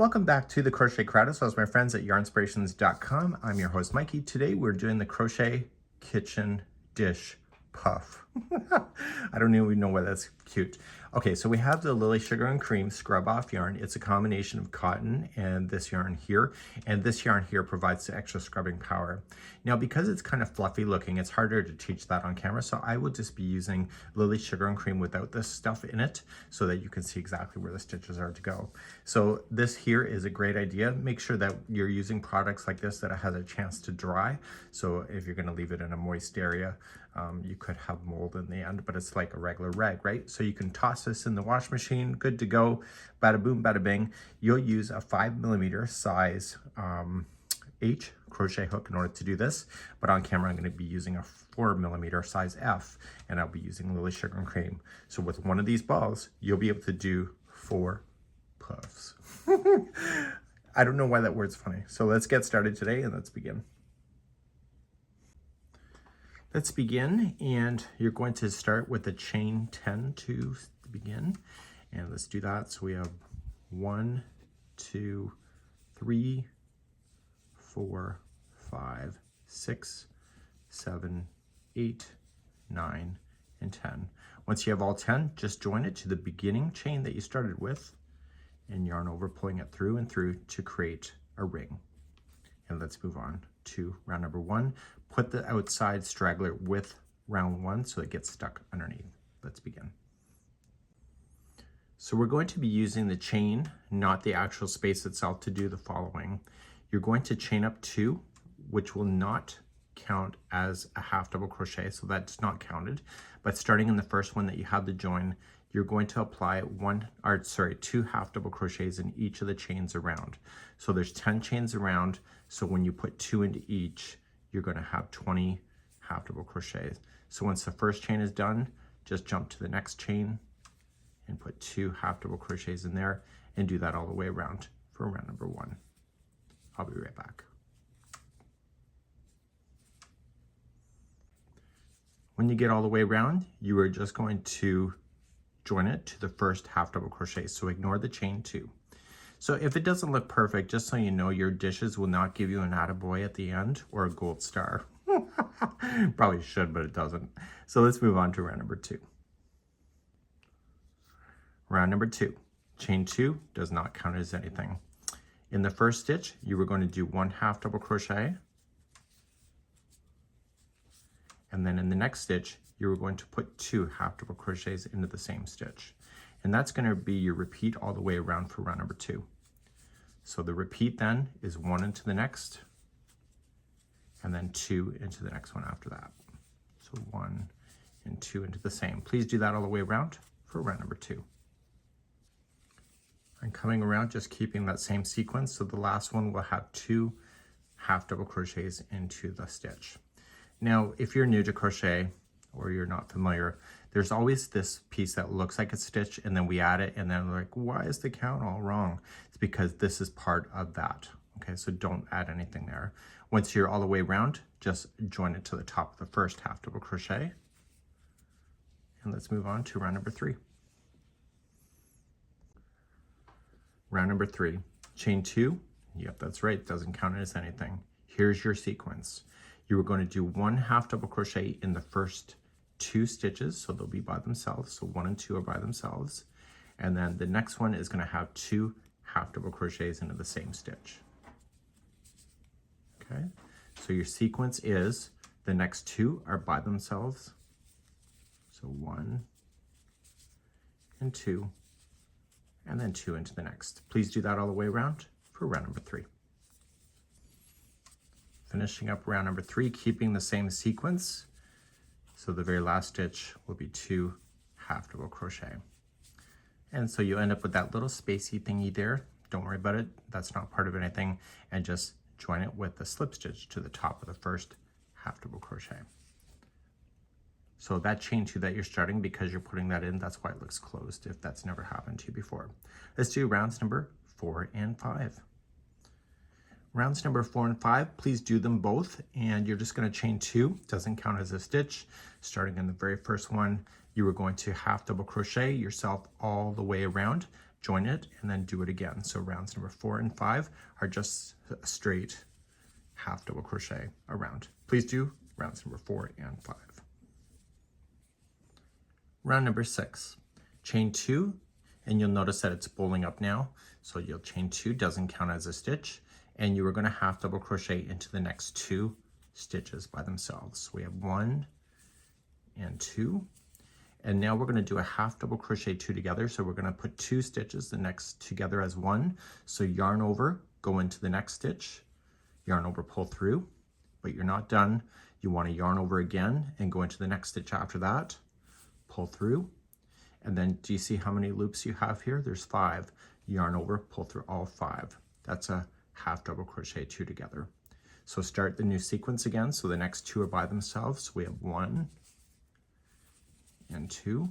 Welcome back to the Crochet Crowd. So, as my friends at Yarnspirations.com, I'm your host Mikey. Today we're doing the crochet kitchen dish puff. I don't even know why that's cute. Okay, so we have the Lily Sugar and Cream Scrub Off yarn. It's a combination of cotton and this yarn here. And this yarn here provides the extra scrubbing power. Now, because it's kind of fluffy looking, it's harder to teach that on camera. So I will just be using Lily Sugar and Cream without this stuff in it so that you can see exactly where the stitches are to go. So this here is a great idea. Make sure that you're using products like this that it has a chance to dry. So if you're gonna leave it in a moist area, you could have mold in the end, but it's like a regular rag, right? So you can toss this in the wash machine, good to go, bada boom, bada bing. You'll use a 5mm size H crochet hook in order to do this, but on camera I'm going to be using a 4mm size F, and I'll be using Lily Sugar and Cream. So with one of these balls, you'll be able to do 4 puffs. I don't know why that word's funny. So let's get started today and let's begin. Let's begin, and you're going to start with a chain 10 to begin, and let's do that. So we have 1, 2, 3, 4, 5, 6, 7, 8, 9, and 10. Once you have all 10, just join it to the beginning chain that you started with and yarn over, pulling it through and through to create a ring. And let's move on to round number 1. Put the outside straggler with round 1 so it gets stuck underneath. Let's begin. So we're going to be using the chain, not the actual space itself, to do the following. You're going to chain up 2, which will not count as a half double crochet, so that's not counted. But starting in the first one that you have the join, you're going to apply 2 half double crochets in each of the chains around. So there's 10 chains around, so when you put 2 into each, you're going to have 20 half double crochets. So once the first chain is done, just jump to the next chain and put 2 half double crochets in there and do that all the way around for round number 1. I'll be right back. When you get all the way around, you are just going to join it to the first half double crochet. So ignore the chain 2. So if it doesn't look perfect, just so you know, your dishes will not give you an attaboy at the end or a gold star. Probably should, but it doesn't. So let's move on to round number 2. Round number 2, chain 2 does not count as anything. In the first stitch, you were going to do 1 half double crochet. And then in the next stitch, you were going to put 2 half double crochets into the same stitch. And that's going to be your repeat all the way around for round number 2. So the repeat then is 1 into the next, and then 2 into the next one after that. So 1 and 2 into the same. Please do that all the way around for round number 2. And coming around, just keeping that same sequence. So the last one will have 2 half double crochets into the stitch. Now, if you're new to crochet or you're not familiar, there's always this piece that looks like a stitch, and then we add it, and then we're like, why is the count all wrong? It's because this is part of that. Okay, so don't add anything there. Once you're all the way around, just join it to the top of the first half double crochet. And let's move on to round number 3. Round number 3, chain 2. Yep, that's right, doesn't count as anything. Here's your sequence. You were going to do 1 half double crochet in the first 2 stitches, so they'll be by themselves. So 1 and 2 are by themselves. And then the next one is going to have 2 half double crochets into the same stitch. Okay, so your sequence is the next 2 are by themselves. So 1 and 2, and then 2 into the next. Please do that all the way around for round number 3. Finishing up round number 3, keeping the same sequence. So the very last stitch will be 2 half double crochet. And so you end up with that little spacey thingy there. Don't worry about it, that's not part of anything. And just join it with the slip stitch to the top of the first half double crochet. So that chain 2 that you're starting, because you're putting that in, that's why it looks closed if that's never happened to you before. Let's do rounds number 4 and 5. Rounds number 4 and 5, please do them both, and you're just going to chain 2, doesn't count as a stitch. Starting in the very first one, you are going to half double crochet yourself all the way around, join it, and then do it again. So rounds number 4 and 5 are just a straight half double crochet around. Please do rounds number 4 and 5. Round number 6, chain 2, and you'll notice that it's bowling up now. So you'll chain 2, doesn't count as a stitch, and you are going to half double crochet into the next 2 stitches by themselves. So we have 1 and 2, and now we're going to do a half double crochet 2 together. So we're going to put 2 stitches the next together as 1. So yarn over, go into the next stitch, yarn over, pull through, but you're not done. You want to yarn over again and go into the next stitch after that, pull through, and then do you see how many loops you have here? There's 5. Yarn over, pull through all 5. That's a half double crochet 2 together. So start the new sequence again. So the next 2 are by themselves. So we have 1 and 2,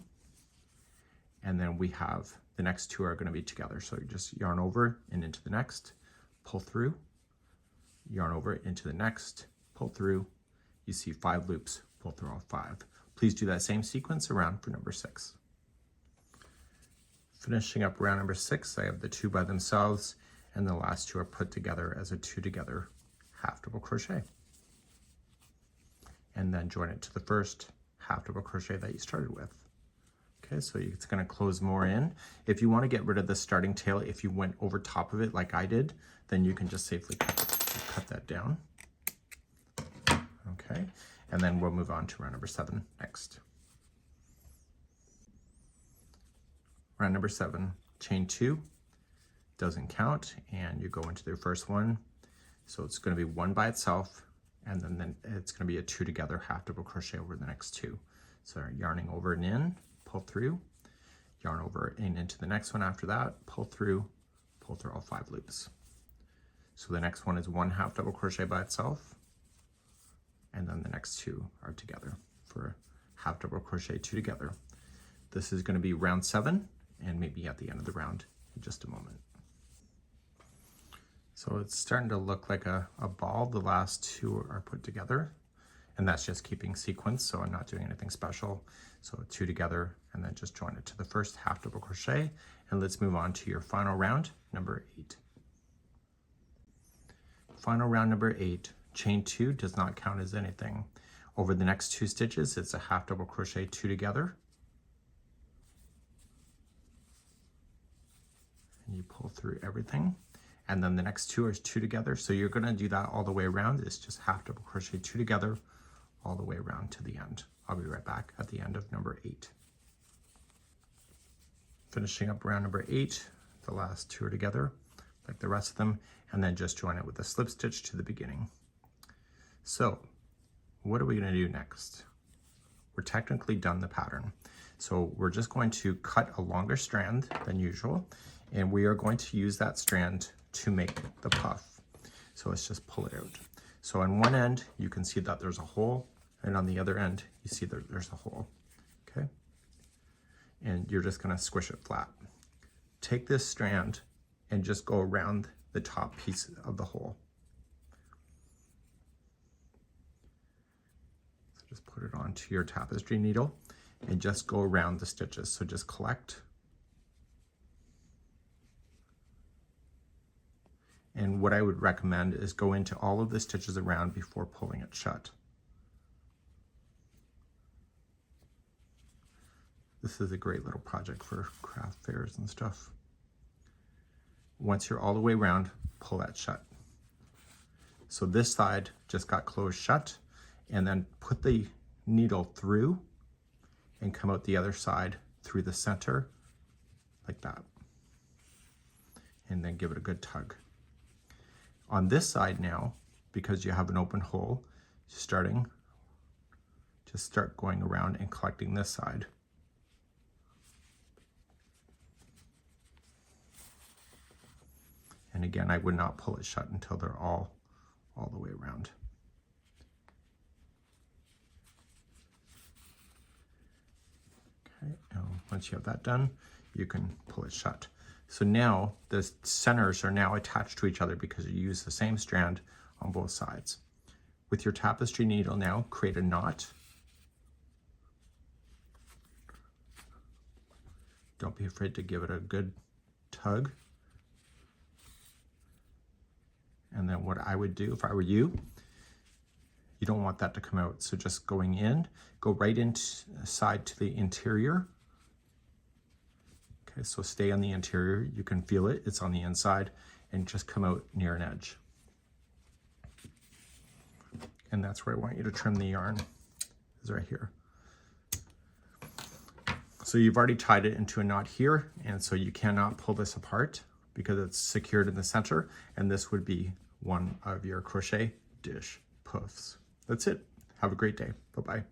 and then we have the next 2 are going to be together. So you just yarn over and into the next, pull through, yarn over into the next, pull through. You see 5 loops, pull through all 5. Please do that same sequence around for number 6. Finishing up round number 6, I have the 2 by themselves, and the last 2 are put together as a 2 together half double crochet. And then join it to the first half double crochet that you started with. Okay, so it's going to close more in. If you want to get rid of the starting tail, if you went over top of it like I did, then you can just safely cut that down. Okay, and then we'll move on to round number 7 next. Round number 7, chain 2, doesn't count, and you go into the first one. So it's going to be 1 by itself, and then it's going to be a 2 together half double crochet over the next 2. So yarning over and in, pull through, yarn over and into the next one after that, pull through all 5 loops. So the next one is 1 half double crochet by itself, and then the next 2 are together for half double crochet 2 together. This is going to be round 7, and maybe at the end of the round in just a moment. So it's starting to look like a ball. The last 2 are put together, and that's just keeping sequence, so I'm not doing anything special. So 2 together, and then just join it to the first half double crochet, and let's move on to your final round, number 8. Final round number 8, chain 2 does not count as anything. Over the next 2 stitches, it's a half double crochet 2 together, and you pull through everything. And then the next 2 are 2 together. So you're going to do that all the way around. It's just half double crochet 2 together all the way around to the end. I'll be right back at the end of number 8. Finishing up round number 8, the last 2 are together like the rest of them, and then just join it with a slip stitch to the beginning. So what are we going to do next? We're technically done the pattern. So we're just going to cut a longer strand than usual, and we are going to use that strand to make the puff. So let's just pull it out. So on one end, you can see that there's a hole, and on the other end, you see that there's a hole, okay? And you're just gonna squish it flat. Take this strand and just go around the top piece of the hole. So just put it onto your tapestry needle and just go around the stitches. So just collect. And what I would recommend is go into all of the stitches around before pulling it shut. This is a great little project for craft fairs and stuff. Once you're all the way around, pull that shut. So this side just got closed shut, and then put the needle through and come out the other side through the center like that. And then give it a good tug. On this side now, because you have an open hole, just start going around and collecting this side. And again, I would not pull it shut until they're all the way around. Okay, now once you have that done, you can pull it shut. So now the centers are now attached to each other because you use the same strand on both sides. With your tapestry needle now, create a knot. Don't be afraid to give it a good tug. And then what I would do if I were you, you don't want that to come out. So just going in, go right inside to the interior. Okay, so stay on the interior. You can feel it, it's on the inside, and just come out near an edge. And that's where I want you to trim the yarn, is right here. So you've already tied it into a knot here, and so you cannot pull this apart because it's secured in the center, and this would be one of your crochet dish puffs. That's it. Have a great day. Bye-bye.